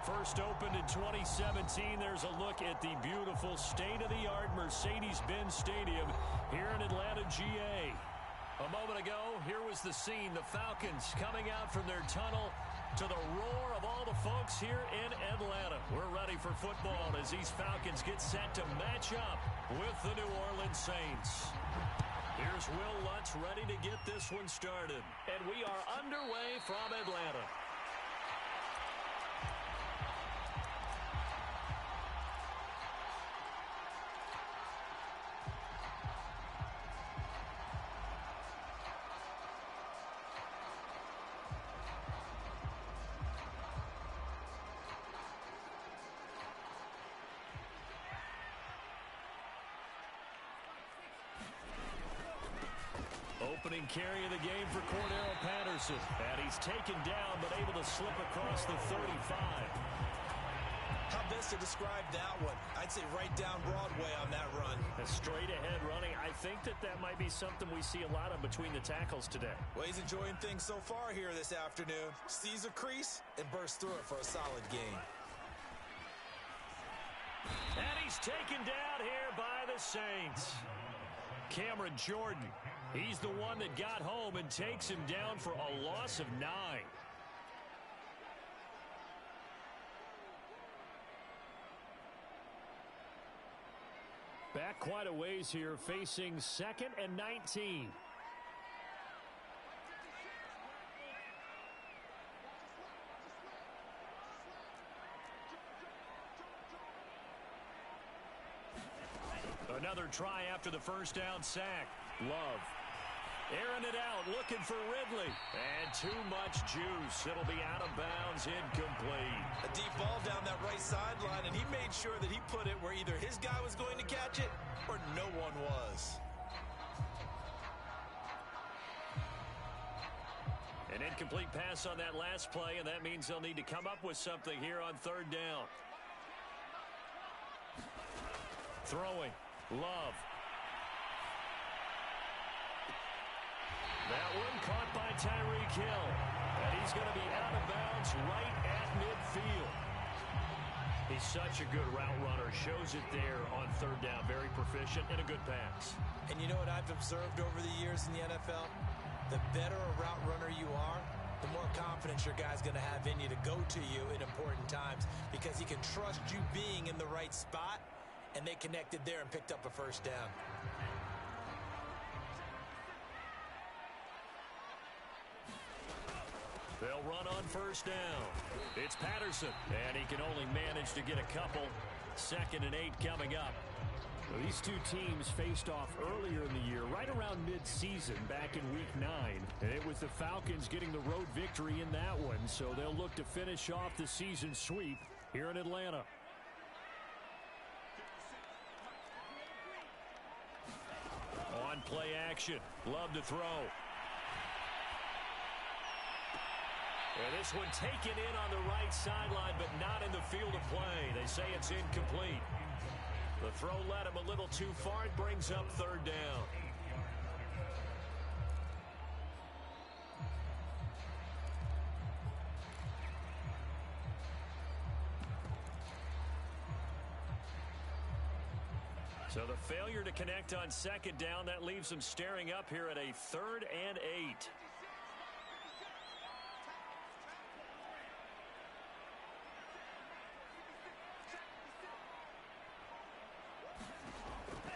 First opened in 2017. There's a look at the beautiful state-of-the-art Mercedes-Benz Stadium here in Atlanta, GA. A moment ago, here was the scene. The Falcons coming out from their tunnel to the roar of all the folks here in Atlanta. We're ready for football as these Falcons get set to match up with the New Orleans Saints. Here's Will Lutz ready to get this one started. And we are underway from Atlanta. Opening carry of the game for Cordero Patterson. And he's taken down, but able to slip across the 35. How best to describe that one? I'd say right down Broadway on that run. A straight ahead running. I think that might be something we see a lot of between the tackles today. Well, he's enjoying things so far here this afternoon. Sees a crease and bursts through it for a solid gain. And he's taken down here by the Saints. Cameron Jordan. He's the one that got home and takes him down for a loss of 9. Back quite a ways here, facing 2nd and 19. Another try after the first down sack. Love. Airing it out, looking for Ridley. And too much juice. It'll be out of bounds, incomplete. A deep ball down that right sideline, and he made sure that he put it where either his guy was going to catch it or no one was. An incomplete pass on that last play, and that means they'll need to come up with something here on 3rd down. Throwing. Love. That one caught by Tyreek Hill. And he's going to be out of bounds right at midfield. He's such a good route runner. Shows it there on 3rd down. Very proficient and a good pass. And you know what I've observed over the years in the NFL? The better a route runner you are, the more confidence your guy's going to have in you to go to you in important times because he can trust you being in the right spot, and they connected there and picked up a first down. They'll run on 1st down. It's Patterson, and he can only manage to get a couple. 2nd and 8 coming up. Well, these two teams faced off earlier in the year, right around mid-season, back in Week 9. And it was the Falcons getting the road victory in that one, so they'll look to finish off the season sweep here in Atlanta. On play action. Love to throw. And this one taken in on the right sideline, but not in the field of play. They say it's incomplete. The throw led him a little too far. It brings up 3rd down. So the failure to connect on 2nd down, that leaves them staring up here at a 3rd and 8.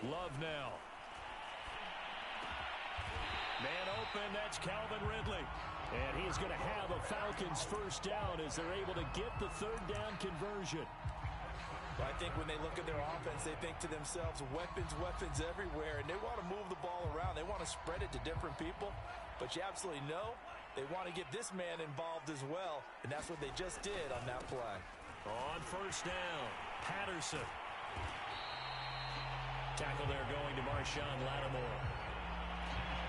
Love now. Man open, that's Calvin Ridley. And he's going to have a Falcons first down as they're able to get the 3rd down conversion. Well, I think when they look at their offense, they think to themselves, weapons, weapons everywhere, and they want to move the ball around. They want to spread it to different people, but you absolutely know they want to get this man involved as well, and that's what they just did on that play. On 1st down, Patterson. Tackle there going to Marshawn Lattimore.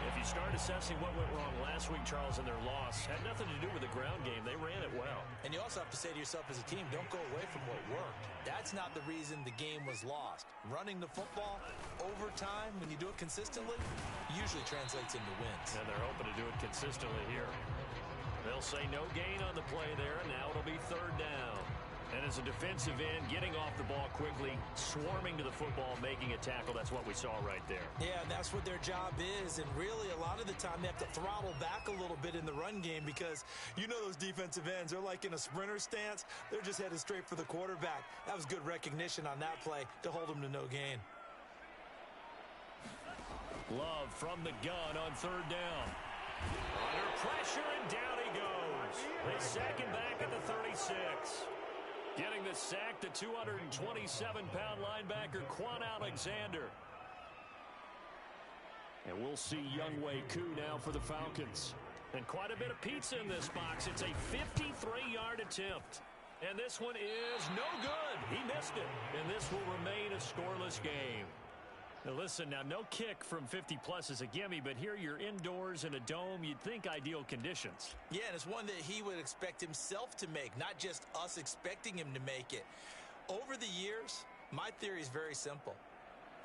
If you start assessing what went wrong last week, Charles, in their loss, had nothing to do with the ground game. They ran it well. And you also have to say to yourself as a team, don't go away from what worked. That's not the reason the game was lost. Running the football over time, when you do it consistently, usually translates into wins. And they're hoping to do it consistently here. They'll say no gain on the play there, and now it'll be 3rd down. And as a defensive end, getting off the ball quickly, swarming to the football, making a tackle, that's what we saw right there. Yeah, and that's what their job is. And really, a lot of the time, they have to throttle back a little bit in the run game because you know those defensive ends, they're like in a sprinter stance. They're just headed straight for the quarterback. That was good recognition on that play to hold them to no gain. Love from the gun on third down. Under pressure, and down he goes. They sack him back at the 36. Getting the sack, the 227-pound linebacker, Quan Alexander. And we'll see Younghoe Koo now for the Falcons. And quite a bit of pizza in this box. It's a 53-yard attempt. And this one is no good. He missed it. And this will remain a scoreless game. Now listen, now no kick from 50-plus is a gimme, but here you're indoors in a dome. You'd think ideal conditions. Yeah, and it's one that he would expect himself to make, not just us expecting him to make it. Over the years, my theory is very simple.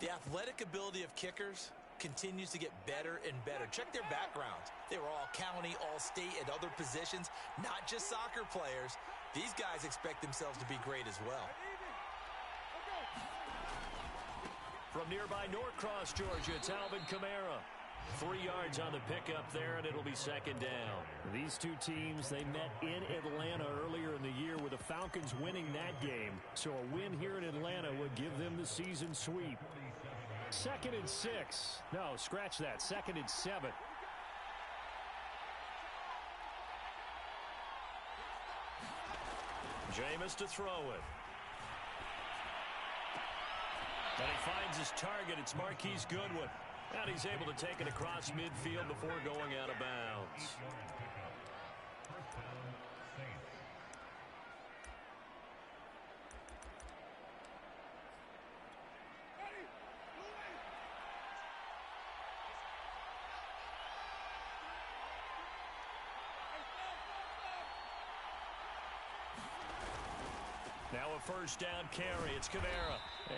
The athletic ability of kickers continues to get better and better. Check their backgrounds. They were all county, all state at other positions, not just soccer players. These guys expect themselves to be great as well. From nearby Norcross, Georgia, it's Alvin Kamara. 3 yards on the pickup there, and it'll be second down. These two teams, they met in Atlanta earlier in the year with the Falcons winning that game. So a win here in Atlanta would give them the season sweep. 2nd and 6. No, scratch that. 2nd and 7. Jameis to throw it. And he finds his target. It's Marquise Goodwin. And he's able to take it across midfield before going out of bounds. Now a first down carry. It's Kamara.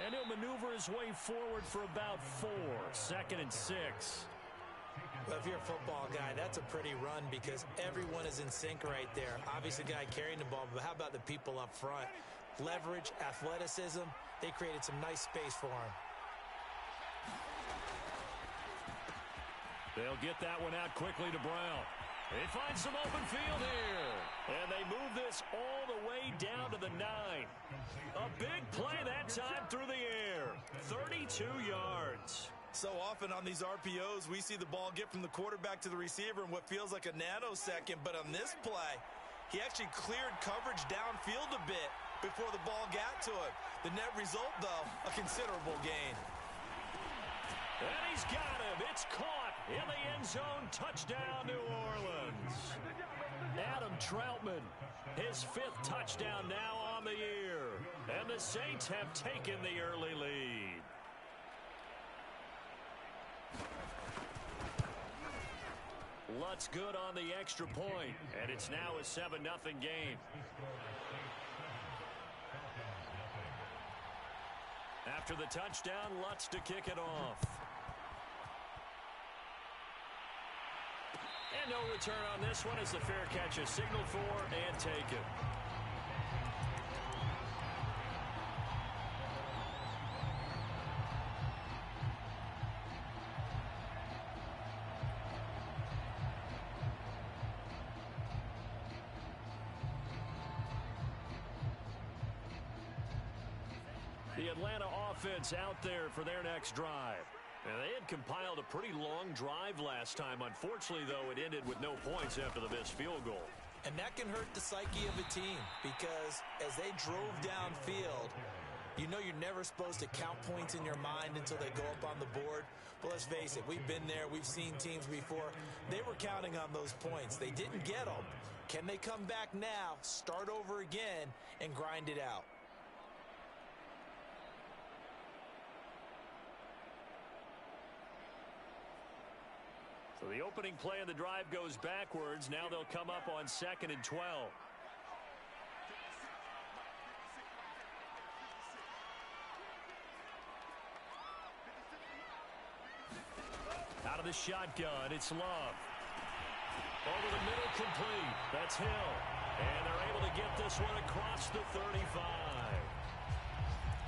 And he'll maneuver his way forward for about 4. 2nd and 6. Well, if you're a football guy, that's a pretty run because everyone is in sync right there. Obviously, the guy carrying the ball, but how about the people up front? Leverage, athleticism, they created some nice space for him. They'll get that one out quickly to Brown. They find some open field here. And they move this all the way down to the 9. A big play that time through the air. 32 yards. So often on these RPOs, we see the ball get from the quarterback to the receiver in what feels like a nanosecond. But on this play, he actually cleared coverage downfield a bit before the ball got to him. The net result, though, a considerable gain. And he's got him. It's caught in the end zone. Touchdown, New Orleans. Adam Troutman, his 5th touchdown now on the year. And the Saints have taken the early lead. Lutz good on the extra point, and it's now a 7-0 game. After the touchdown, Lutz to kick it off. And no return on this one as the fair catch is signaled for and taken. The Atlanta offense out there for their next drive. And they had compiled a pretty long drive last time. Unfortunately, though, it ended with no points after the missed field goal. And that can hurt the psyche of a team because as they drove downfield, you know you're never supposed to count points in your mind until they go up on the board. But let's face it, we've been there. We've seen teams before. They were counting on those points. They didn't get them. Can they come back now, start over again, and grind it out? So the opening play of the drive goes backwards. Now they'll come up on 2nd and 12. Out of the shotgun, it's Love. Over the middle, complete. That's Hill. And they're able to get this one across the 35.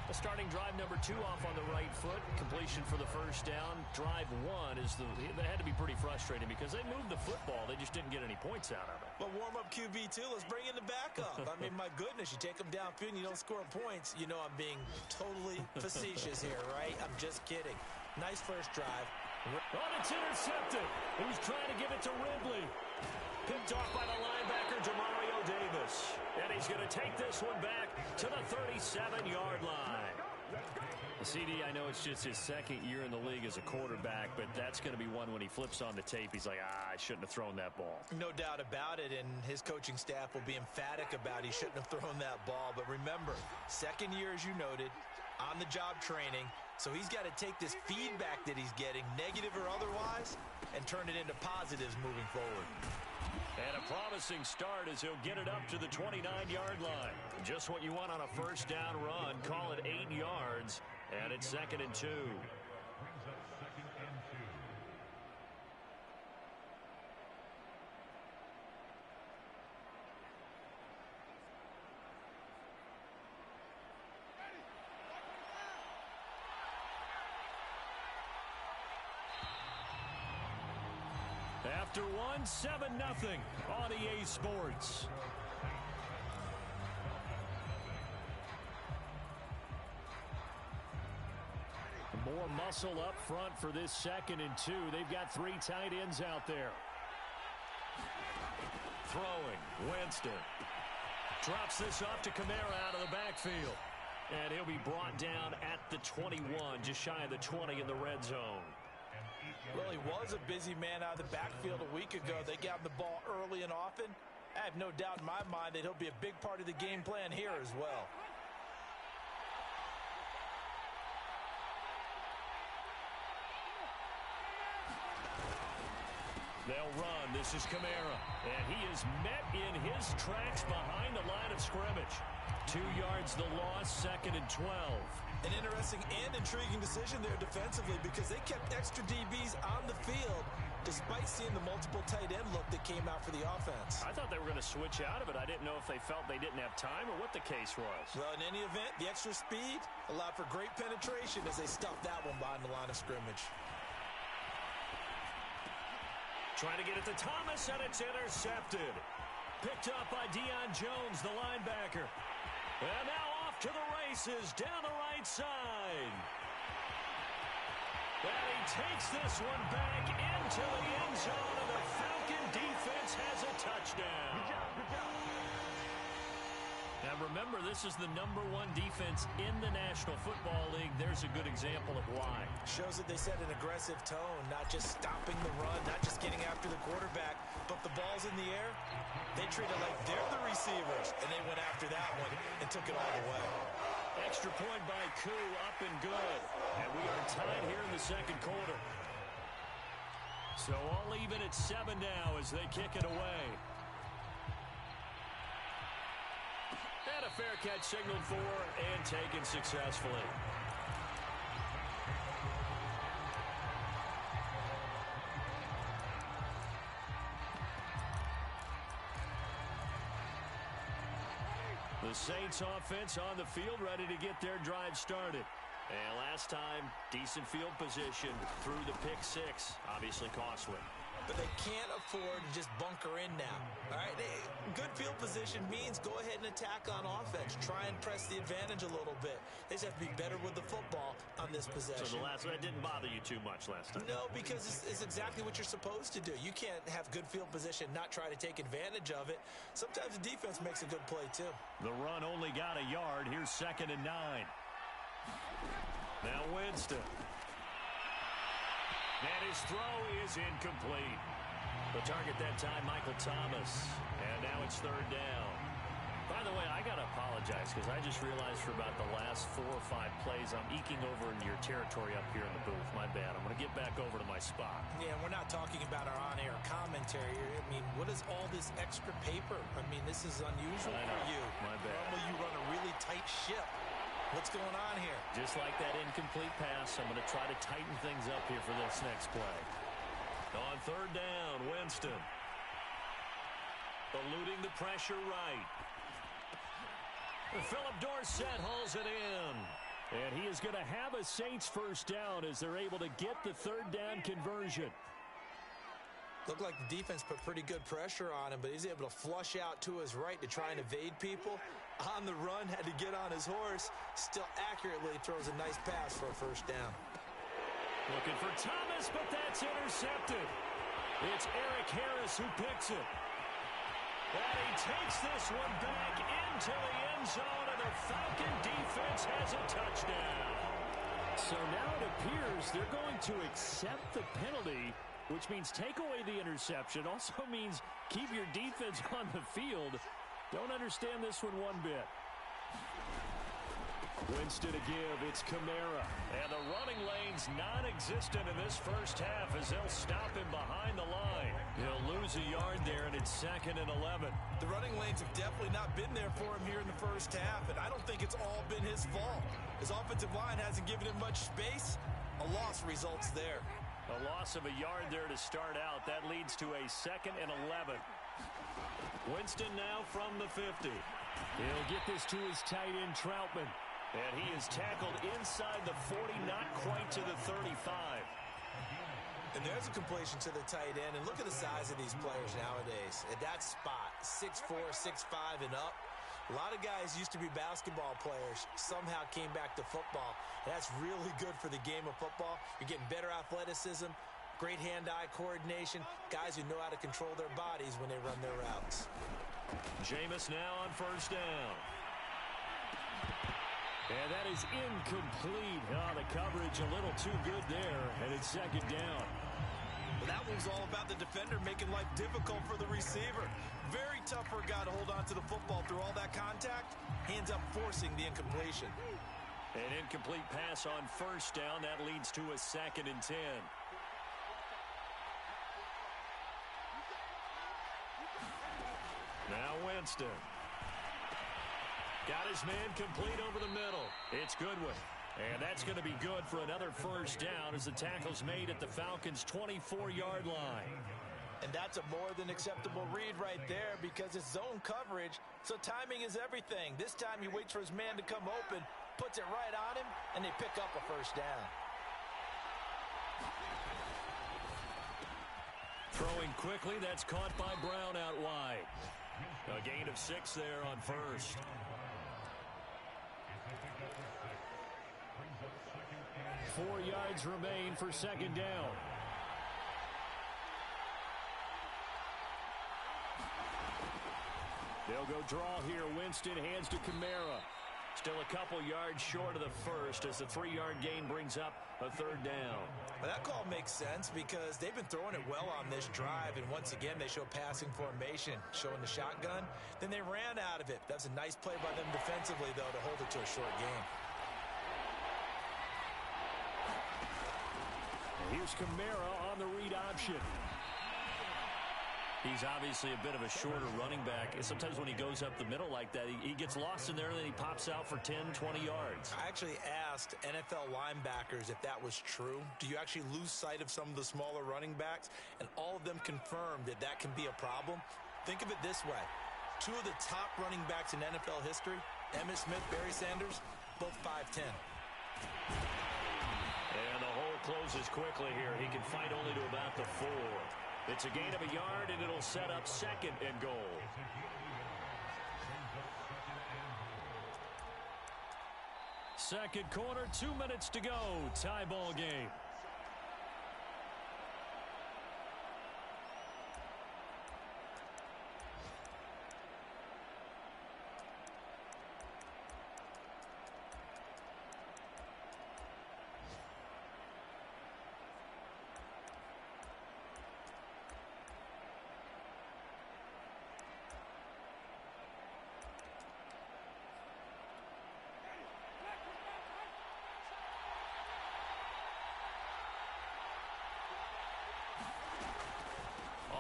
Starting drive number 2 off on the right foot. Completion for the first down. Drive 1 is that had to be pretty frustrating because they moved the football. They just didn't get any points out of it. Well, warm-up QB2. Let's bring in the backup. I mean, my goodness, you take them downfield and you don't score points. You know I'm being totally facetious here, right? I'm just kidding. Nice first drive. Oh, it's intercepted. He was trying to give it to Ridley. Picked off by the linebacker, Demario Davis. And he's going to take this one back to the 37-yard line. CD, I know it's just his second year in the league as a quarterback, but that's going to be one when he flips on the tape. He's like, I shouldn't have thrown that ball. No doubt about it, and his coaching staff will be emphatic about he shouldn't have thrown that ball. But remember, second year, as you noted, on-the-job training. So he's got to take this feedback that he's getting, negative or otherwise, and turn it into positives moving forward. And a promising start as he'll get it up to the 29-yard line. Just what you want on a first down run. Call it 8 yards, and it's 2nd and 2. After one, 7-0 on EA Sports. More muscle up front for this 2nd and 2. They've got 3 tight ends out there. Throwing, Winston. Drops this off to Kamara out of the backfield. And he'll be brought down at the 21, just shy of the 20 in the red zone. Well, he was a busy man out of the backfield a week ago. They got him the ball early and often. I have no doubt in my mind that he'll be a big part of the game plan here as well. They'll run. This is Kamara. And he is met in his tracks behind the line of scrimmage. 2 yards the loss, 2nd and 12. An interesting and intriguing decision there defensively because they kept extra DBs on the field despite seeing the multiple tight end look that came out for the offense. I thought they were going to switch out of it. I didn't know if they felt they didn't have time or what the case was. Well, in any event, the extra speed allowed for great penetration as they stuffed that one behind the line of scrimmage. Trying to get it to Thomas, and it's intercepted. Picked up by Deion Jones, the linebacker. And now off to the races down the right side. And he takes this one back into the end zone, and the Falcon defense has a touchdown. Good job, good job. Now remember, this is the #1 defense in the National Football League. There's a good example of why. Shows that they set an aggressive tone, not just stopping the run, not just getting after the quarterback, but the ball's in the air. They treat it like they're the receivers, and they went after that one and took it all the way. Extra point by Koo, up and good. And we are tied here in the second quarter. So all even at 7 now as they kick it away. And a fair catch signaled for and taken successfully. The Saints offense on the field ready to get their drive started. And last time, decent field position through the pick 6. Obviously costly. But they can't afford to just bunker in now. All right, good field position means go ahead and attack on offense. Try and press the advantage a little bit. They just have to be better with the football on this possession. So that didn't bother you too much last time? No, because it's exactly what you're supposed to do. You can't have good field position, not try to take advantage of it. Sometimes the defense makes a good play, too. The run only got a yard. Here's 2nd and 9. Now Winston. And his throw is incomplete. The target that time, Michael Thomas. And now it's 3rd down. By the way, I got to apologize because I just realized for about the last 4 or 5 plays, I'm eking over in your territory up here in the booth. My bad. I'm going to get back over to my spot. Yeah, we're not talking about our on-air commentary. I mean, what is all this extra paper? I mean, this is unusual for you. My bad. Normally you run a really tight ship. What's going on here? Just like that incomplete pass, I'm going to try to tighten things up here for this next play. On 3rd down, Winston. Eluding the pressure right. Philip Dorsett hauls it in. And he is going to have a Saints first down as they're able to get the third down conversion. Looked like the defense put pretty good pressure on him, but he's able to flush out to his right to try and evade people. On the run, had to get on his horse. Still accurately throws a nice pass for a first down. Looking for Thomas, but that's intercepted. It's Eric Harris who picks it. And he takes this one back into the end zone, and the Falcon defense has a touchdown. So now it appears they're going to accept the penalty, which means take away the interception. Also means keep your defense on the field. Don't understand this one bit. Winston to give. It's Kamara. And the running lane's non-existent in this first half as they'll stop him behind the line. He'll lose a yard there, and it's 2nd and 11. The running lanes have definitely not been there for him here in the first half, and I don't think it's all been his fault. His offensive line hasn't given him much space. A loss results there. A loss of a yard there to start out. That leads to a 2nd and 11. Winston now from the 50. He'll get this to his tight end, Troutman. And he is tackled inside the 40, not quite to the 35. And there's a completion to the tight end. And look at the size of these players nowadays. At that spot, 6'4", 6'5", and up. A lot of guys used to be basketball players, somehow came back to football. And that's really good for the game of football. You're getting better athleticism, great hand-eye coordination, guys who know how to control their bodies when they run their routes. Jameis now on first down. And that is incomplete. Oh, the coverage a little too good there, and it's 2nd down. Well, that one's all about the defender making life difficult for the receiver. Very tough for a guy to hold on to the football through all that contact. He ends up forcing the incompletion. An incomplete pass on first down. That leads to a 2nd and 10. Now Winston. Got his man complete over the middle. It's Goodwin. And that's going to be good for another first down as the tackle's made at the Falcons' 24-yard line. And that's a more than acceptable read right there because it's zone coverage, so timing is everything. This time he waits for his man to come open, puts it right on him, and they pick up a first down. Throwing quickly, that's caught by Brown out wide. A gain of 6 there on first. Four yards remain for 2nd down. They'll go draw here. Winston hands to Kamara. Still a couple yards short of the first as the 3-yard gain brings up a 3rd down. Well, that call makes sense because they've been throwing it well on this drive, and once again they show passing formation, showing the shotgun. Then they ran out of it. That's a nice play by them defensively, though, to hold it to a short game. Here's Kamara on the read option. He's obviously a bit of a shorter running back. And sometimes when he goes up the middle like that, he gets lost in there and then he pops out for 10, 20 yards. I actually asked NFL linebackers if that was true. Do you actually lose sight of some of the smaller running backs? And all of them confirmed that that can be a problem. Think of it this way. 2 of the top running backs in NFL history, Emmitt Smith, Barry Sanders, both 5'10". And the hole closes quickly here. He can fight only to about the 4. It's a gain of a yard, and it'll set up 2nd and goal. Second quarter, 2 minutes to go. Tie ball game.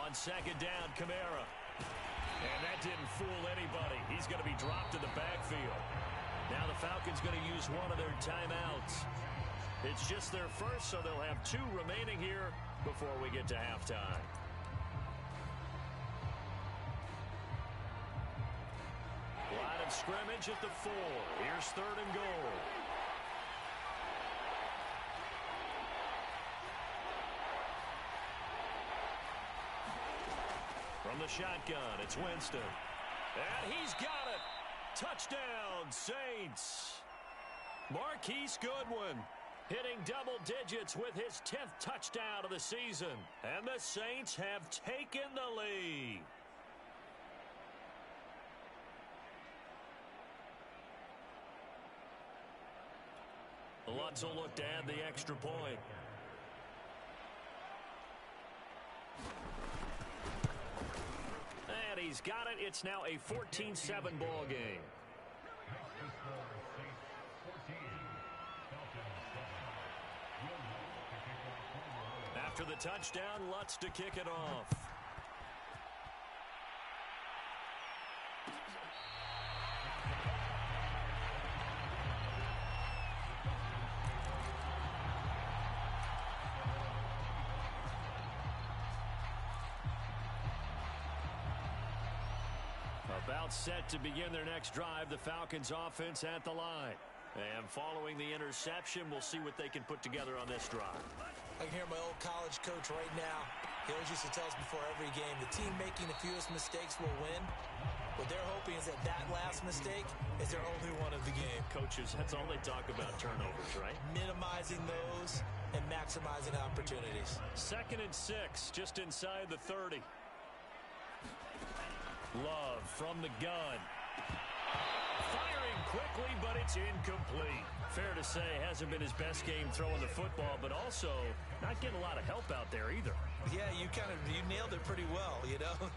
On 2nd down, Kamara. And that didn't fool anybody. He's going to be dropped in the backfield. Now the Falcons going to use one of their timeouts. It's just their first, so they'll have 2 remaining here before we get to halftime. of scrimmage at the 4. Here's 3rd and goal. From the shotgun, it's Winston. And he's got it. Touchdown, Saints. Marquise Goodwin hitting double digits with his 10th touchdown of the season. And the Saints have taken the lead. Lutz will look to add the extra point. And he's got it. It's now a 14-7 ball game. After the touchdown, Lutz to kick it off. About set to begin their next drive, the Falcons offense at the line. And following the interception, we'll see what they can put together on this drive. I can hear my old college coach right now. He always used to tell us before every game, the team making the fewest mistakes will win. What they're hoping is that last mistake is their only one of the game. Coaches, that's all they talk about, turnovers, right? Minimizing those and maximizing opportunities. 2nd and 6, just inside the 30. Love from the gun. Firing quickly, but it's incomplete. Fair to say, hasn't been his best game throwing the football, but also not getting a lot of help out there either. Yeah, you nailed it pretty well, you know.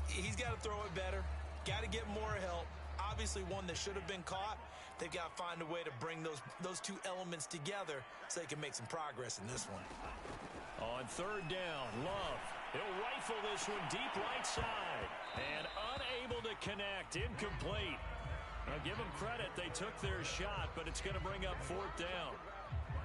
He's got to throw it better. Got to get more help. Obviously one that should have been caught. They've got to find a way to bring those two elements together so they can make some progress in this one. On 3rd down, Love. He'll rifle this one deep right side. And unable to connect. Incomplete. Now, give them credit. They took their shot, but it's going to bring up 4th down.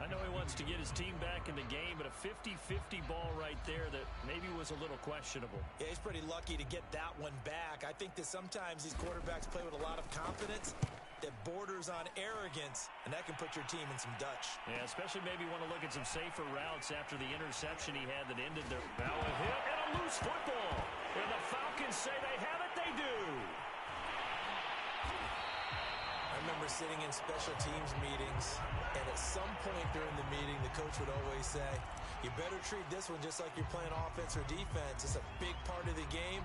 I know he wants to get his team back in the game, but a 50-50 ball right there that maybe was a little questionable. Yeah, he's pretty lucky to get that one back. I think that sometimes these quarterbacks play with a lot of confidence that borders on arrogance, and that can put your team in some Dutch. Yeah, especially maybe want to look at some safer routes after the interception he had that ended their now a hit and a loose football. And the Falcons say they have it, they do. I remember sitting in special teams meetings, and at some point during the meeting, the coach would always say, you better treat this one just like you're playing offense or defense. It's a big part of the game.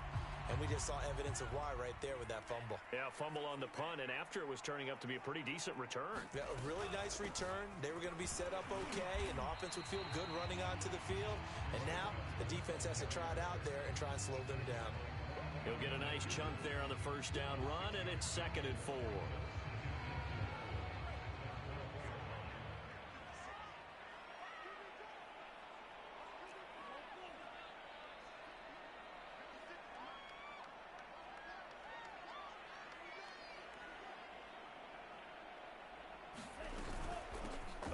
And we just saw evidence of why right there with that fumble. Yeah, fumble on the punt, and after it was turning up to be a pretty decent return. Yeah, a really nice return. They were going to be set up okay, and the offense would feel good running onto the field. And now the defense has to try it out there and try and slow them down. He'll get a nice chunk there on the 1st down run, and it's 2nd and 4.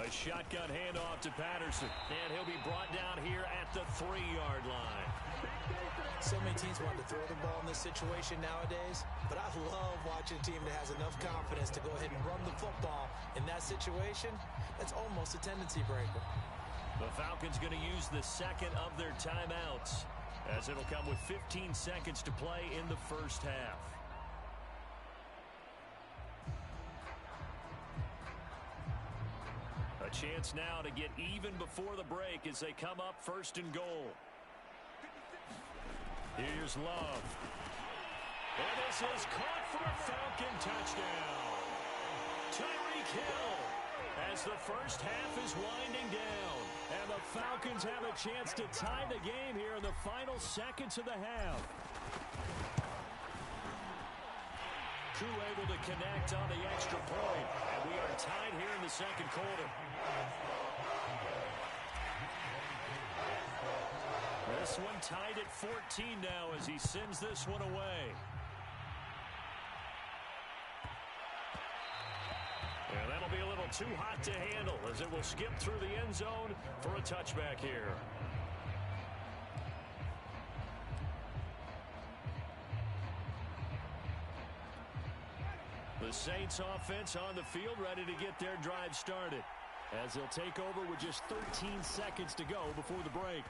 A shotgun handoff to Patterson, and he'll be brought down here at the 3-yard line. So many teams want to throw the ball in this situation nowadays, but I love watching a team that has enough confidence to go ahead and run the football. In that situation, that's almost a tendency breaker. The Falcons going to use the 2nd of their timeouts, as it'll come with 15 seconds to play in the 1st half. A chance now to get even before the break as they come up 1st and goal. Here's Love. And this is caught for a Falcon touchdown. Tyreek Hill as the 1st half is winding down. And the Falcons have a chance to tie the game here in the final seconds of the half. Koo able to connect on the extra point. And we are tied here in the 2nd quarter. This one tied at 14 now as he sends this one away. And that'll be a little too hot to handle as it will skip through the end zone for a touchback here. The Saints offense on the field, ready to get their drive started, as they'll take over with just 13 seconds to go before the break.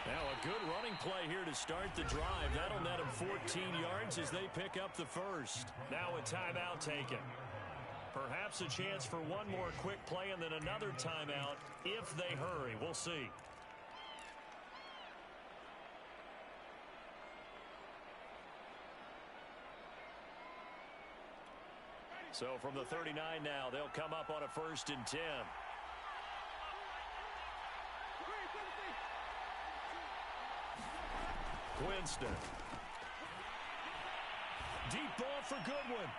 Now a good running play here to start the drive. That'll net them 14 yards as they pick up the first. Now a timeout taken. Perhaps a chance for one more quick play and then another timeout if they hurry. We'll see. So from the 39 now, they'll come up on a 1st and 10. Winston. Deep ball for Goodwin.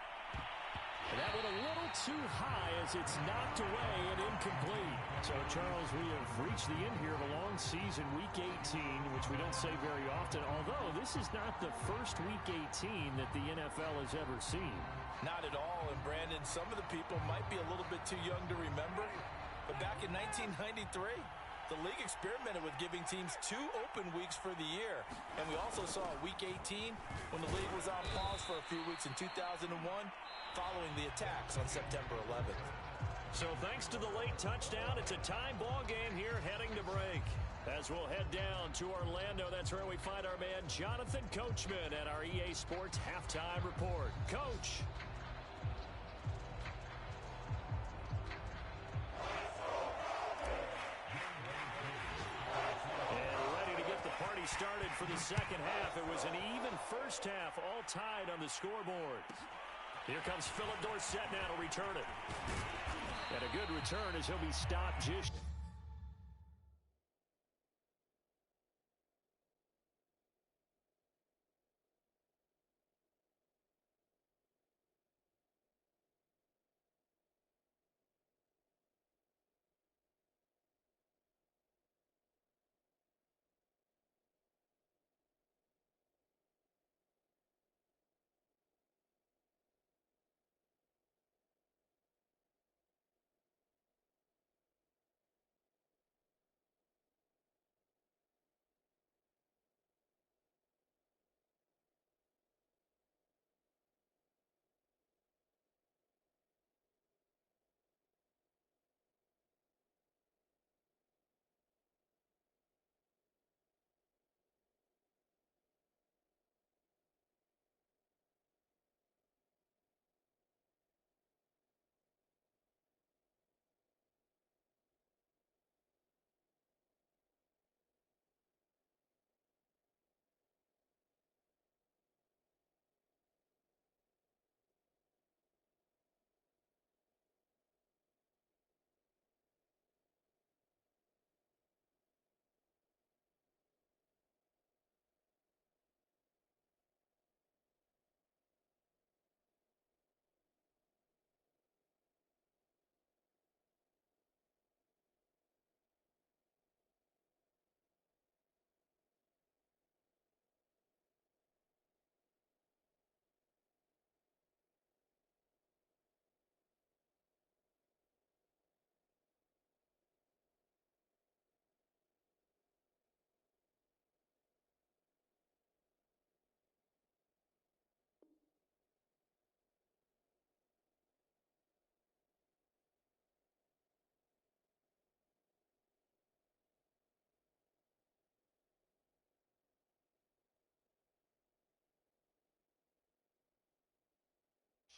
And that went a little too high as it's knocked away and incomplete. So, Charles, we have reached the end here of a long season, Week 18, which we don't say very often, although this is not the first Week 18 that the NFL has ever seen. Not at all, and Brandon, some of the people might be a little bit too young to remember, but back in 1993, the league experimented with giving teams 2 open weeks for the year. And we also saw Week 18 when the league was on pause for a few weeks in 2001 following the attacks on September 11th. So thanks to the late touchdown, it's a tie ball game here heading to break. As we'll head down to Orlando, that's where we find our man Jonathan Coachman at our EA Sports Halftime Report. Coach. Started for the second half. It was an even first half, all tied on the scoreboard. Here comes Philip Dorsett now to return it. And a good return as he'll be stopped just...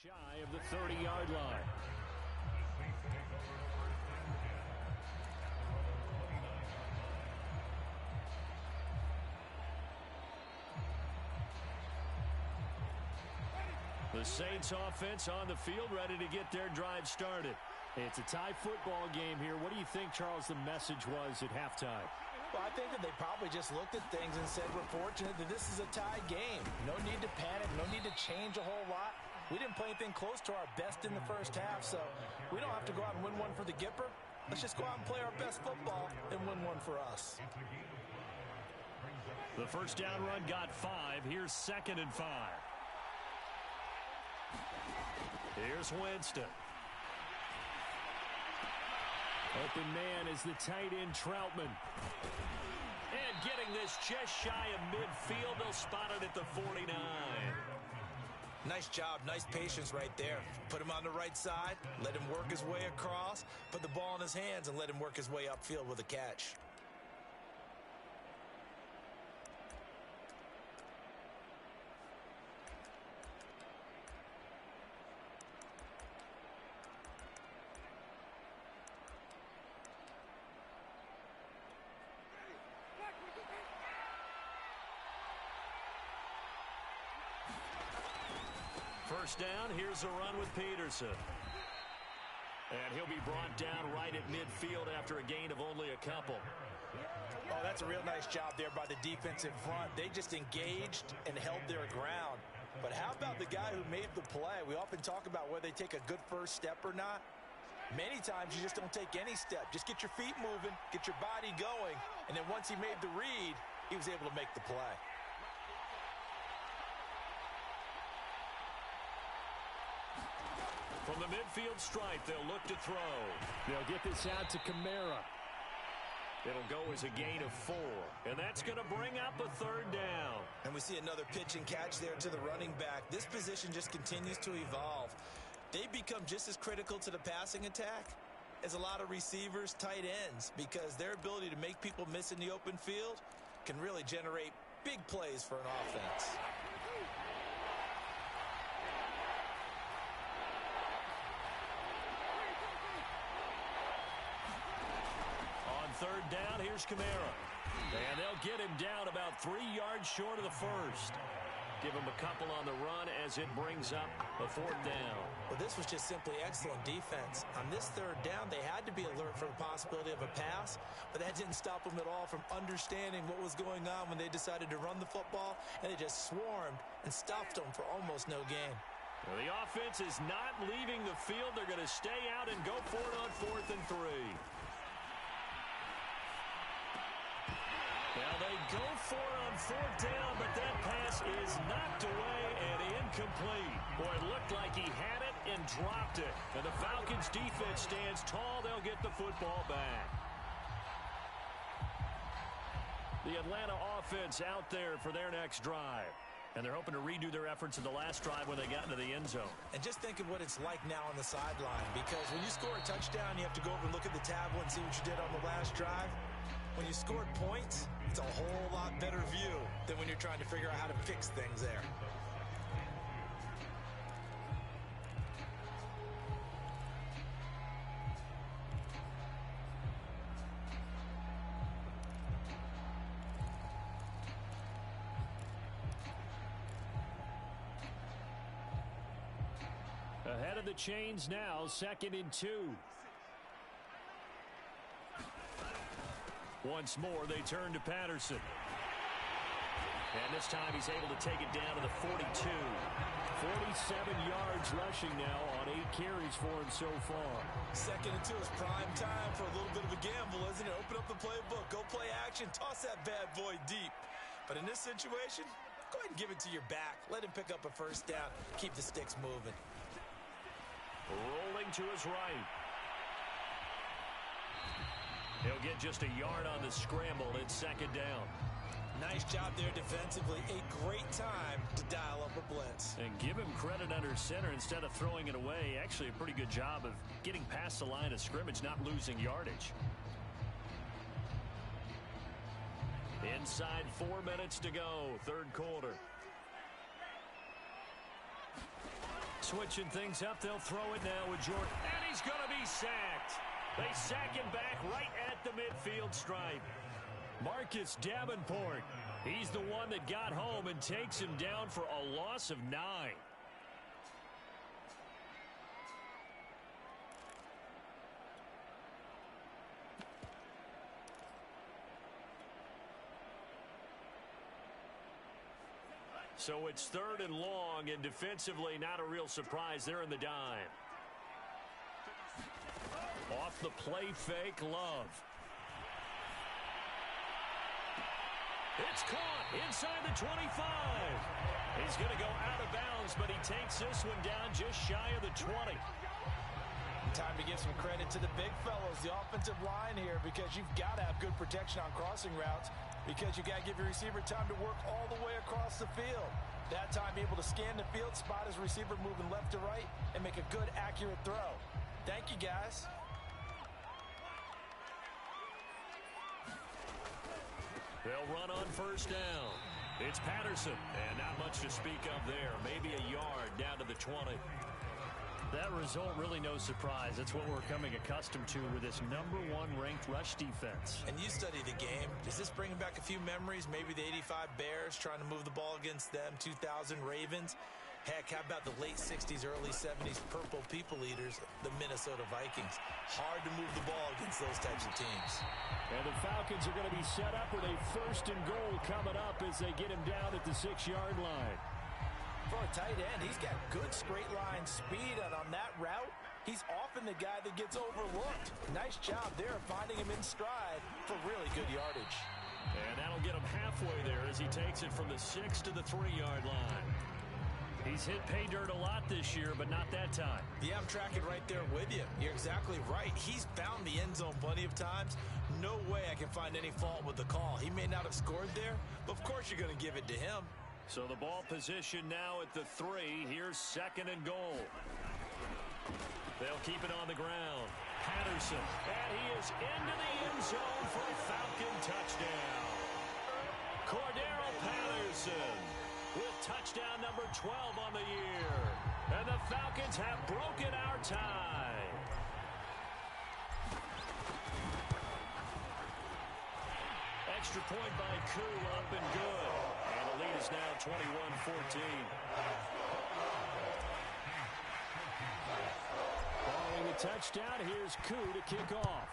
Shy of the 30-yard line. The Saints offense on the field ready to get their drive started. It's a tie football game here. What do you think, Charles, the message was at halftime? Well, I think that they probably just looked at things and said, we're fortunate that this is a tie game. No need to panic, no need to change a whole lot. We didn't play anything close to our best in the first half, so we don't have to go out and win one for the Gipper. Let's just go out and play our best football and win one for us. The first down run got 5. Here's 2nd and 5. Here's Winston. Open man is the tight end Troutman. And getting this just shy of midfield, they'll spot it at the 49. Nice job, nice patience right there. Put him on the right side, let him work his way across, put the ball in his hands, and let him work his way upfield with a catch. First down, here's a run with Peterson. And he'll be brought down right at midfield after a gain of only a couple. Oh, that's a real nice job there by the defensive front. They just engaged and held their ground. But how about the guy who made the play? We often talk about whether they take a good first step or not. Many times you just don't take any step. Just get your feet moving, get your body going, and then once he made the read, he was able to make the play. From the midfield stripe, they'll look to throw. They'll get this out to Kamara. It'll go as a gain of 4. And that's going to bring up a third down. And we see another pitch and catch there to the running back. This position just continues to evolve. They become just as critical to the passing attack as a lot of receivers, tight ends, because their ability to make people miss in the open field can really generate big plays for an offense. Third down, here's Kamara. And they'll get him down about 3 yards short of the first. Give him a couple on the run as it brings up a fourth down. Well, this was just simply excellent defense. On this third down, they had to be alert for the possibility of a pass, but that didn't stop them at all from understanding what was going on when they decided to run the football, and they just swarmed and stopped them for almost no gain. Well, the offense is not leaving the field. They're going to stay out and go for it on 4th and 3. Well, they go for it on 4th down, but that pass is knocked away and incomplete. Boy, it looked like he had it and dropped it. And the Falcons defense stands tall. They'll get the football back. The Atlanta offense out there for their next drive. And they're hoping to redo their efforts in the last drive when they got into the end zone. And just think of what it's like now on the sideline, because when you score a touchdown, you have to go over and look at the tablet and see what you did on the last drive. When you scored points, it's a whole lot better view than when you're trying to figure out how to fix things there. Ahead of the chains now, 2nd and 2. Once more, they turn to Patterson. And this time he's able to take it down to the 42. 47 yards rushing now on 8 carries for him so far. 2nd and 2 is prime time for a little bit of a gamble, isn't it? Open up the playbook, go play action, toss that bad boy deep. But in this situation, go ahead and give it to your back. Let him pick up a first down. Keep the sticks moving. Rolling to his right. He'll get just a yard on the scramble. It's 2nd down. Nice job there defensively. A great time to dial up a blitz. And give him credit under center instead of throwing it away. Actually, a pretty good job of getting past the line of scrimmage, not losing yardage. Inside 4 minutes to go, 3rd quarter. Switching things up, they'll throw it now with Jordan. And he's going to be sacked. They sack him back right at the midfield stripe. Marcus Davenport, he's the one that got home and takes him down for a loss of 9. So it's 3rd and long, and defensively not a real surprise. They're in the dime. Off the play fake, Love. It's caught inside the 25. He's going to go out of bounds, but he takes this one down just shy of the 20. Time to give some credit to the big fellows, the offensive line here, because you've got to have good protection on crossing routes, because you got to give your receiver time to work all the way across the field. That time able to scan the field, spot his receiver moving left to right, and make a good, accurate throw. Thank you, guys. They'll run on first down. It's Patterson, and not much to speak of there. Maybe a yard down to the 20. That result, really no surprise. That's what we're coming accustomed to with this #1 ranked rush defense. And you study the game. Does this bring back a few memories? Maybe the 85 Bears trying to move the ball against them, 2000 Ravens. Heck, how about the late 60s, early 70s Purple People Eaters, the Minnesota Vikings? Hard to move the ball against those types of teams. And the Falcons are going to be set up with a 1st and goal coming up as they get him down at the 6-yard line. For a tight end, he's got good straight line speed, and on that route, he's often the guy that gets overlooked. Nice job there finding him in stride for really good yardage. And that'll get him halfway there as he takes it from the 6 to the 3-yard line. He's hit pay dirt a lot this year, but not that time. Yeah, I'm tracking right there with you. You're exactly right. He's found the end zone plenty of times. No way I can find any fault with the call. He may not have scored there, but of course you're going to give it to him. So the ball position now at the 3. Here's 2nd and goal. They'll keep it on the ground. Patterson, and he is into the end zone for a Falcon touchdown. Cordero Patterson with touchdown number 12 on the year. And the Falcons have broken our tie. Extra point by Koo, up and good. And the lead is now 21-14. Following the touchdown, here's Koo to kick off.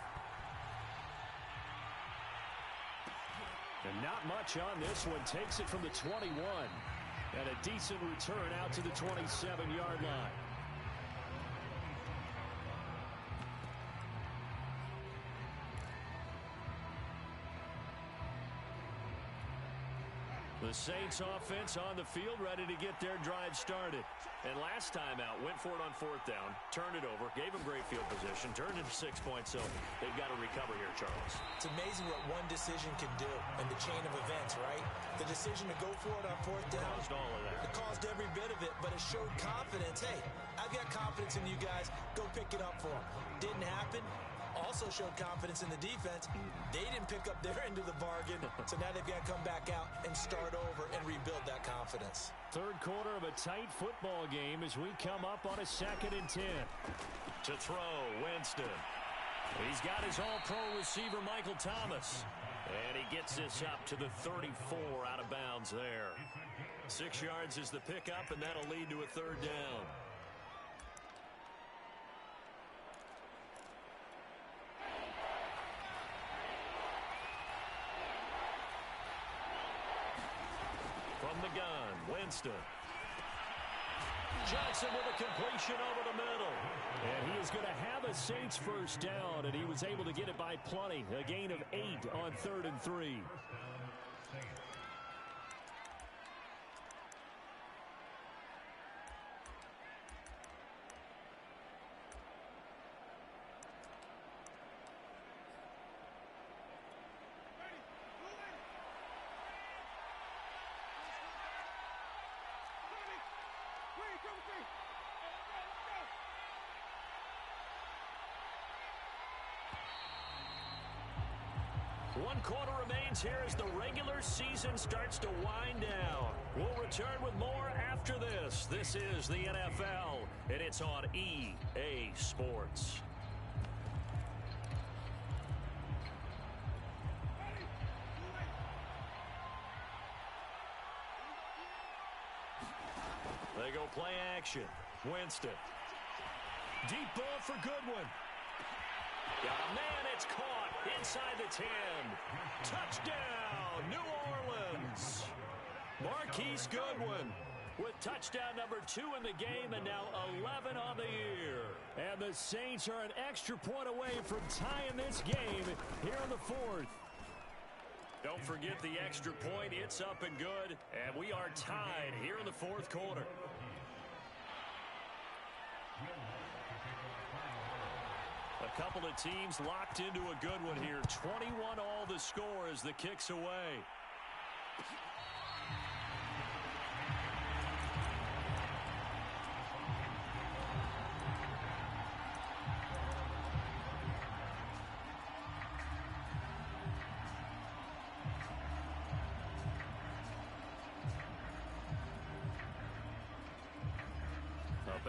And not much on this one. Takes it from the 21. And a decent return out to the 27-yard line. The Saints offense on the field, ready to get their drive started. And last time out, went for it on 4th down, turned it over, gave them great field position, turned it to 6 points, so they've got to recover here, Charles. It's amazing what one decision can do in the chain of events, right? The decision to go for it on 4th down. Caused all of that. It caused every bit of it, but it showed confidence. Hey, I've got confidence in you guys. Go pick it up for them. Didn't happen. Also showed confidence in the defense. They didn't pick up their end of the bargain, so now they've got to come back out and start over and rebuild that confidence. 3rd quarter of a tight football game as we come up on a 2nd and 10. To throw, Winston. He's got his all-pro receiver, Michael Thomas. And he gets this up to the 34 out of bounds there. 6 yards is the pickup, and that'll lead to a 3rd down. From the gun, Winston. Johnson with a completion over the middle. And he is going to have a Saints 1st down, and he was able to get it by plenty. A gain of 8 on 3rd and 3. One quarter remains here as the regular season starts to wind down. We'll return with more after this. This is the NFL, and it's on EA Sports. They go play action. Winston. Deep ball for Goodwin. Got a man, it's caught inside the 10. Touchdown, New Orleans. Marquise Goodwin with touchdown number 2 in the game, and now 11 on the year. And the Saints are an extra point away from tying this game here in the 4th. Don't forget the extra point. It's up and good, and we are tied here in the 4th quarter. A couple of teams locked into a good one here. 21 all the score as the kick's away.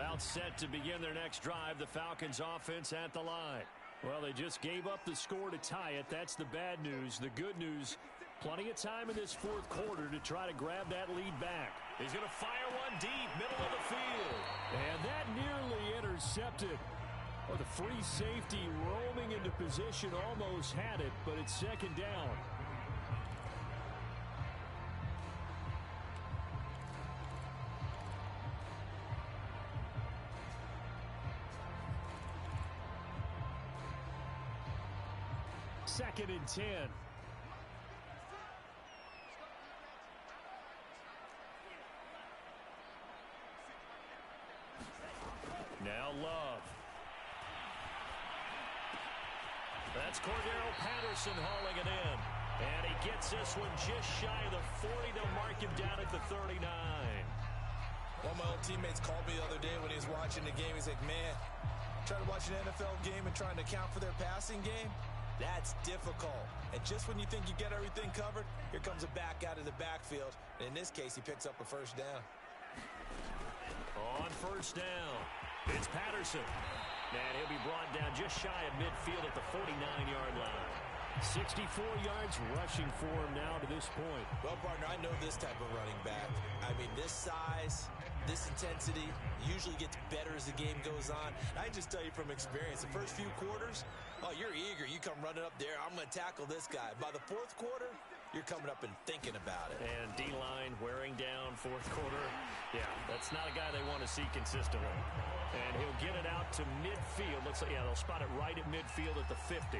About set to begin their next drive, the Falcons offense at the line. Well, they just gave up the score to tie it. That's the bad news. The good news, plenty of time in this fourth quarter to try to grab that lead back. He's going to fire one deep, middle of the field. And that nearly intercepted. Well, the free safety roaming into position almost had it, but it's second down. Second and 10. Now Love. That's Cordero Patterson hauling it in. And he gets this one just shy of the 40 to mark him down at the 39. One of my old teammates called me the other day when he was watching the game. He's like, man, trying to watch an NFL game and trying to account for their passing game? That's difficult. And just when you think you get everything covered, here comes a back out of the backfield. And in this case, he picks up a first down. On first down, it's Patterson. And he'll be brought down just shy of midfield at the 49-yard line. 64 yards rushing for him now to this point. Well, partner, I know this type of running back. I mean, this size, this intensity usually gets better as the game goes on. I can just tell you from experience, the first few quarters, oh, you're eager. You come running up there. I'm going to tackle this guy. By the fourth quarter, you're coming up and thinking about it. And D-line wearing down fourth quarter. Yeah, that's not a guy they want to see consistently. And he'll get it out to midfield. Looks like, yeah, they'll spot it right at midfield at the 50.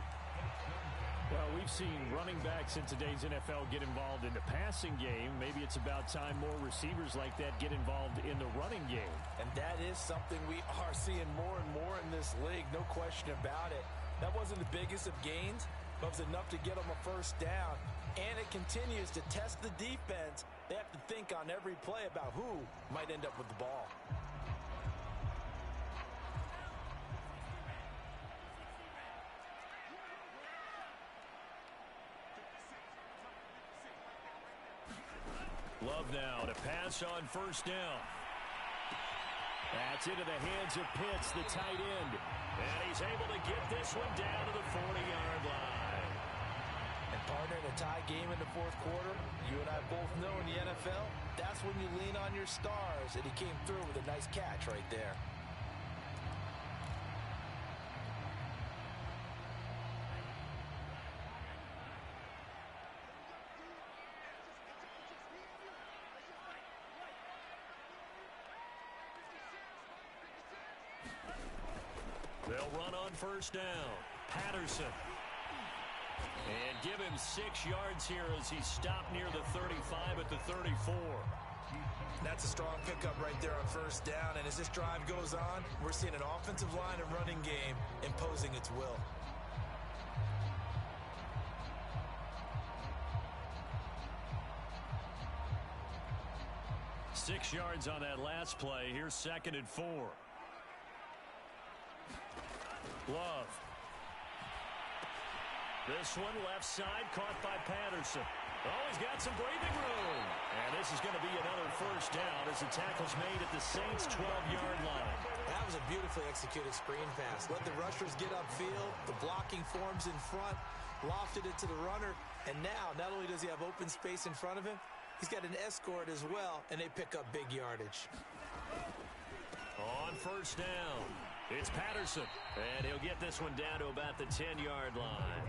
Well, we've seen running backs in today's NFL get involved in the passing game. Maybe it's about time more receivers like that get involved in the running game. And that is something we are seeing more and more in this league, no question about it. That wasn't the biggest of gains, but it was enough to get them a first down. And it continues to test the defense. They have to think on every play about who might end up with the ball. Love now to pass on first down. That's into the hands of Pitts, the tight end. And he's able to get this one down to the 40-yard line. And partner, in a tie game in the fourth quarter, you and I both know in the NFL, that's when you lean on your stars. And he came through with a nice catch right there. They'll run on first down. Patterson. And give him 6 yards here as he stopped near the 35 at the 34. That's a strong pickup right there on first down. And as this drive goes on, we're seeing an offensive line and running game imposing its will. Six yards on that last play. Here's second and 4. Love. This one left side caught by Patterson. Oh, he's got some breathing room. And this is going to be another first down as the tackle's made at the Saints' 12-yard line. That was a beautifully executed screen pass. Let the rushers get upfield. The blocking forms in front. Lofted it to the runner. And now, not only does he have open space in front of him, he's got an escort as well, and they pick up big yardage. On first down, it's Patterson. And he'll get this one down to about the 10-yard line.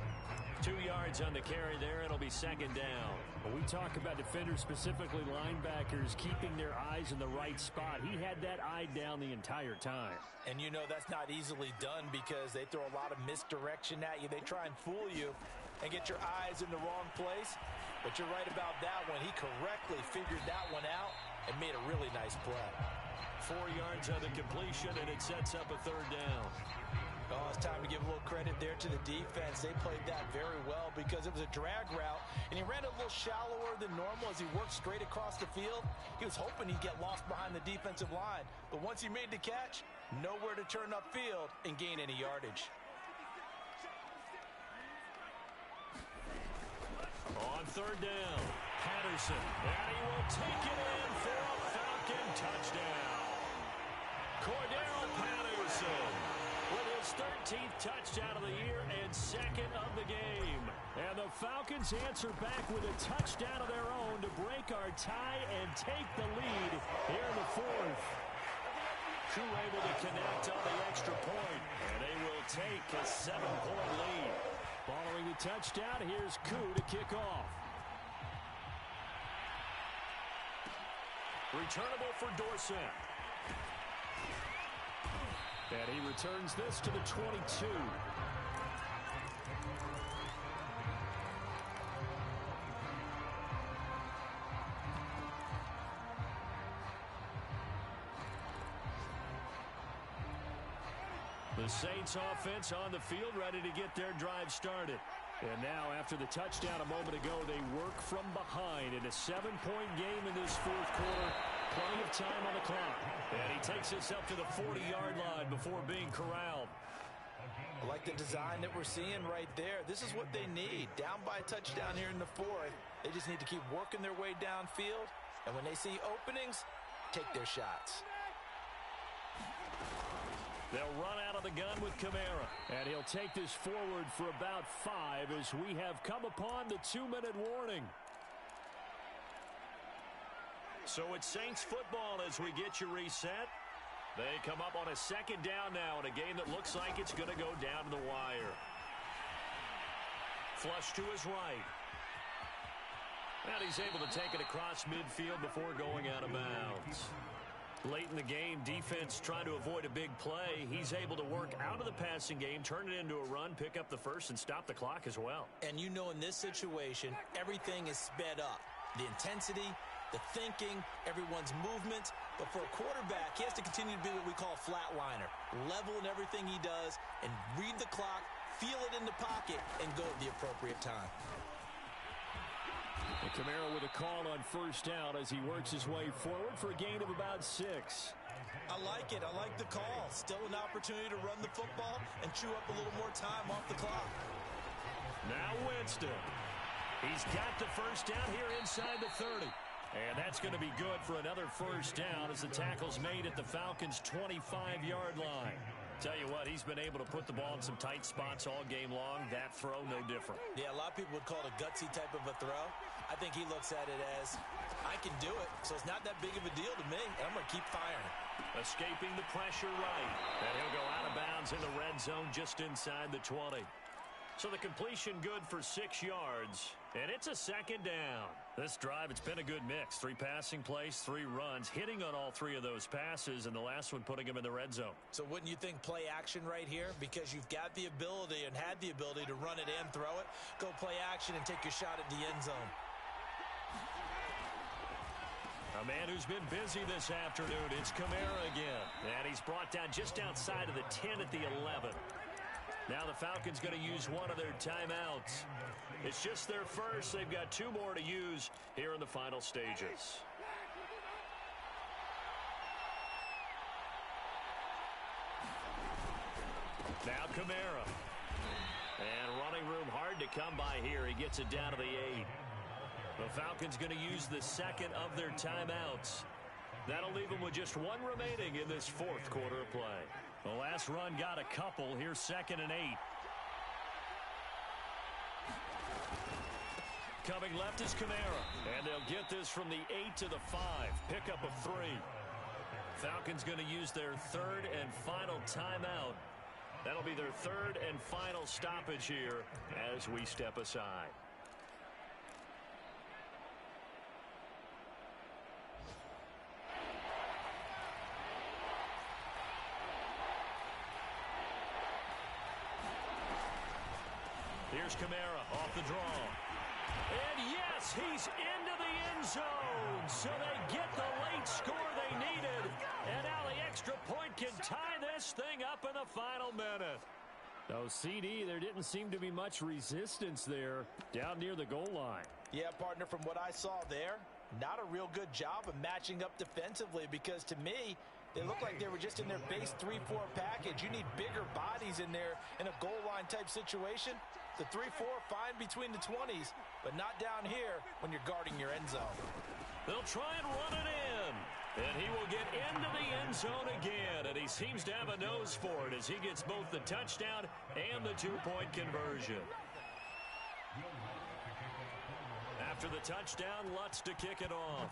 2 yards on the carry there. It'll be second down. When we talk about defenders, specifically linebackers, keeping their eyes in the right spot. He had that eye down the entire time. And you know that's not easily done because they throw a lot of misdirection at you. They try and fool you and get your eyes in the wrong place. But you're right about that one. He correctly figured that one out and made a really nice play. 4 yards on the completion, and it sets up a third down. Oh, it's time to give a little credit there to the defense. They played that very well because it was a drag route, and he ran a little shallower than normal as he worked straight across the field. He was hoping he'd get lost behind the defensive line, but once he made the catch, nowhere to turn upfield and gain any yardage. On third down, Patterson, and he will take it in for a Falcon touchdown. Cordero Patterson with his 13th touchdown of the year and second of the game. And the Falcons answer back with a touchdown of their own to break our tie and take the lead here in the fourth. Koo able to connect on the extra point, and they will take a 7-point lead. Following the touchdown, here's Koo to kick off. Returnable for Dorsett. And he returns this to the 22. The Saints offense on the field ready to get their drive started. And now after the touchdown a moment ago, they work from behind in a 7-point game in this fourth quarter. Plenty of time on the clock. And he takes us up to the 40-yard line before being corralled. I like the design that we're seeing right there. This is what they need. Down by a touchdown here in the fourth. They just need to keep working their way downfield. And when they see openings, take their shots. They'll run out of the gun with Kamara. And he'll take this forward for about 5 as we have come upon the 2-minute warning. So it's Saints football as we get you reset. They come up on a second down now in a game that looks like it's going to go down to the wire. Flush to his right. And he's able to take it across midfield before going out of bounds. Late in the game, defense trying to avoid a big play. He's able to work out of the passing game, turn it into a run, pick up the first, and stop the clock as well. And you know in this situation, everything is sped up. The intensity, the thinking, everyone's movement. But for a quarterback, he has to continue to be what we call a flatliner. Level in everything he does and read the clock, feel it in the pocket, and go at the appropriate time. And Kamara with a call on first down as he works his way forward for a gain of about 6. I like it. I like the call. Still an opportunity to run the football and chew up a little more time off the clock. Now Winston. He's got the first down here inside the 30. And that's going to be good for another first down as the tackle's made at the Falcons' 25-yard line. Tell you what, he's been able to put the ball in some tight spots all game long. That throw, no different. Yeah, a lot of people would call it a gutsy type of a throw. I think he looks at it as, I can do it, so it's not that big of a deal to me, and I'm going to keep firing. Escaping the pressure right. And he'll go out of bounds in the red zone just inside the 20. So the completion good for 6 yards, and it's a second down. This drive, it's been a good mix. 3 passing plays, 3 runs, hitting on all 3 of those passes, and the last one putting him in the red zone. So wouldn't you think play action right here? Because you've got the ability and had the ability to run it and throw it. Go play action and take your shot at the end zone. A man who's been busy this afternoon, it's Kamara again. And he's brought down just outside of the 10 at the 11. Now the Falcons going to use one of their timeouts. It's just their first. They've got 2 more to use here in the final stages. Now Kamara. And running room hard to come by here. He gets it down to the 8. The Falcons going to use the second of their timeouts. That'll leave them with just 1 remaining in this fourth quarter of play. The last run got a couple. Here's 2nd and 8. Coming left is Kamara. And they'll get this from the 8 to the 5. Pickup of 3. Falcons going to use their 3rd and final timeout. That'll be their 3rd and final stoppage here as we step aside. Here's Kamara off the draw. And yes, he's into the end zone. So they get the late score they needed. And now the extra point can tie this thing up in the final minute. Oh, CD, there didn't seem to be much resistance there down near the goal line. Yeah, partner, from what I saw there, not a real good job of matching up defensively because to me, they looked like they were just in their base 3-4 package. You need bigger bodies in there in a goal line type situation. The 3-4 fine between the 20s, but not down here when you're guarding your end zone. They'll try and run it in. And he will get into the end zone again, and he seems to have a nose for it as he gets both the touchdown and the two-point conversion. After the touchdown, Lutz to kick it off.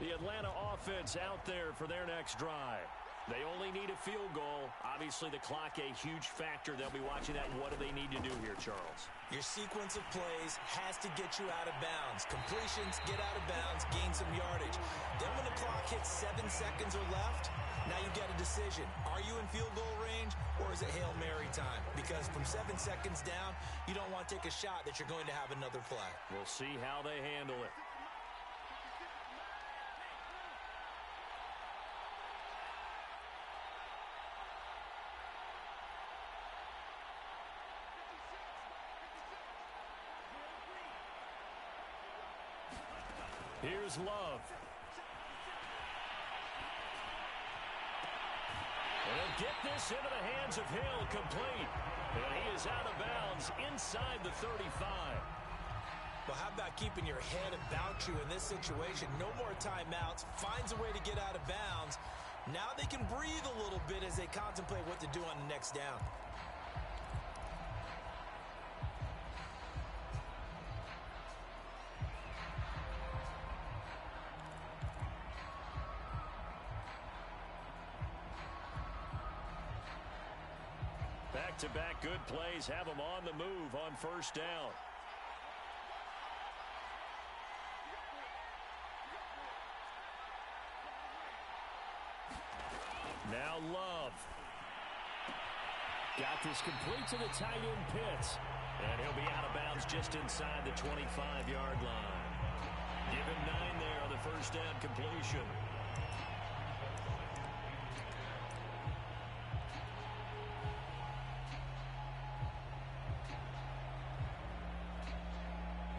The Atlanta offense out there for their next drive. They only need a field goal. Obviously, the clock a huge factor. They'll be watching that. What do they need to do here, Charles? Your sequence of plays has to get you out of bounds. Completions, get out of bounds, gain some yardage. Then when the clock hits 7 seconds or left, now you get a decision. Are you in field goal range or is it Hail Mary time? Because from 7 seconds down, you don't want to take a shot that you're going to have another play. We'll see how they handle it. Here's Love. And he'll get this into the hands of Hill, complete. And he is out of bounds inside the 35. Well, how about keeping your head about you in this situation? No more timeouts. Finds a way to get out of bounds. Now they can breathe a little bit as they contemplate what to do on the next down. Back-to-back good plays have them on the move on first down. Now Love. Got this complete to the tight end Pitts. And he'll be out of bounds just inside the 25-yard line. Give him 9 there on the first down completion.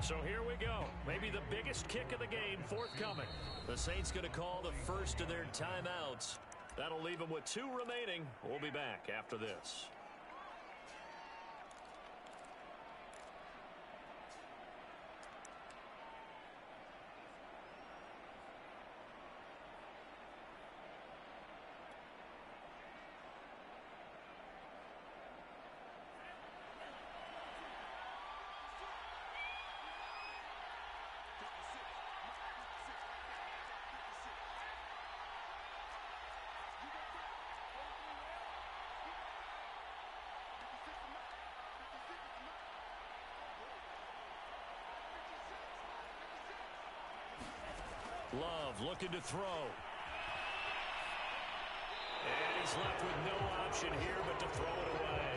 So here we go. Maybe the biggest kick of the game forthcoming. The Saints going to call the first of their timeouts. That'll leave them with 2 remaining. We'll be back after this. Love looking to throw. And he's left with no option here but to throw it away.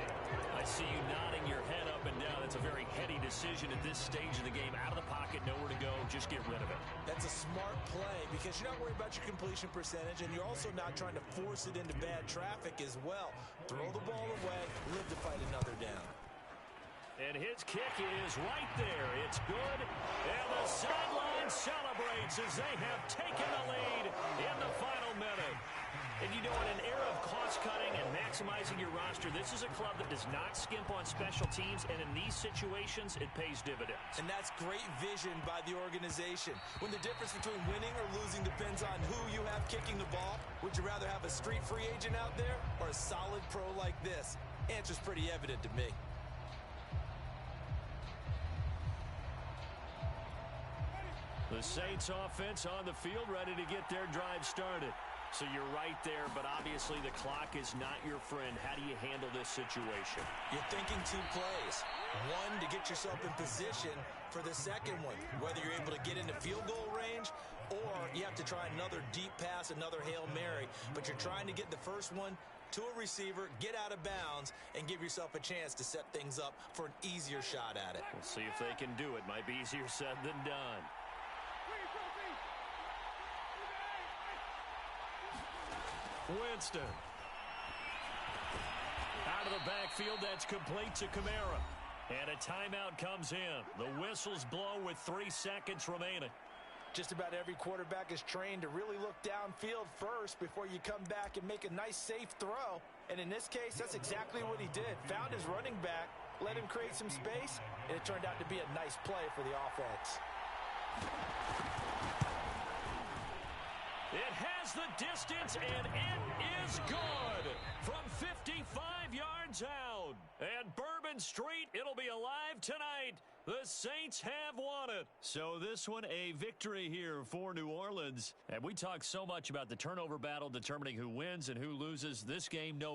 I see you nodding your head up and down. It's a very heady decision at this stage of the game. Out of the pocket, nowhere to go. Just get rid of it. That's a smart play because you're not worried about your completion percentage, and you're also not trying to force it into bad traffic as well. Throw the ball away, live to fight another down. And his kick is right there. It's good. And the sideline celebrates as they have taken the lead in the final minute. And you know, in an era of cost-cutting and maximizing your roster, this is a club that does not skimp on special teams, and in these situations, it pays dividends. And that's great vision by the organization. When the difference between winning or losing depends on who you have kicking the ball, would you rather have a street free agent out there or a solid pro like this? Answer's pretty evident to me. The Saints offense on the field ready to get their drive started. So you're right there, but obviously the clock is not your friend. How do you handle this situation? You're thinking 2 plays. One, to get yourself in position for the second one, whether you're able to get into field goal range or you have to try another deep pass, another Hail Mary. But you're trying to get the first one to a receiver, get out of bounds, and give yourself a chance to set things up for an easier shot at it. We'll see if they can do it. Might be easier said than done. Winston. out of the backfield. That's complete to Kamara. And a timeout comes in. The whistles blow with 3 seconds remaining. Just about every quarterback is trained to really look downfield first before you come back and make a nice, safe throw. And in this case, that's exactly what he did. Found his running back, let him create some space, and it turned out to be a nice play for the offense. It has the distance, and it is good from 55 yards out. And Bourbon Street, it'll be alive tonight. The Saints have won it. So this one, a victory here for New Orleans. And we talk so much about the turnover battle determining who wins and who loses. This game, no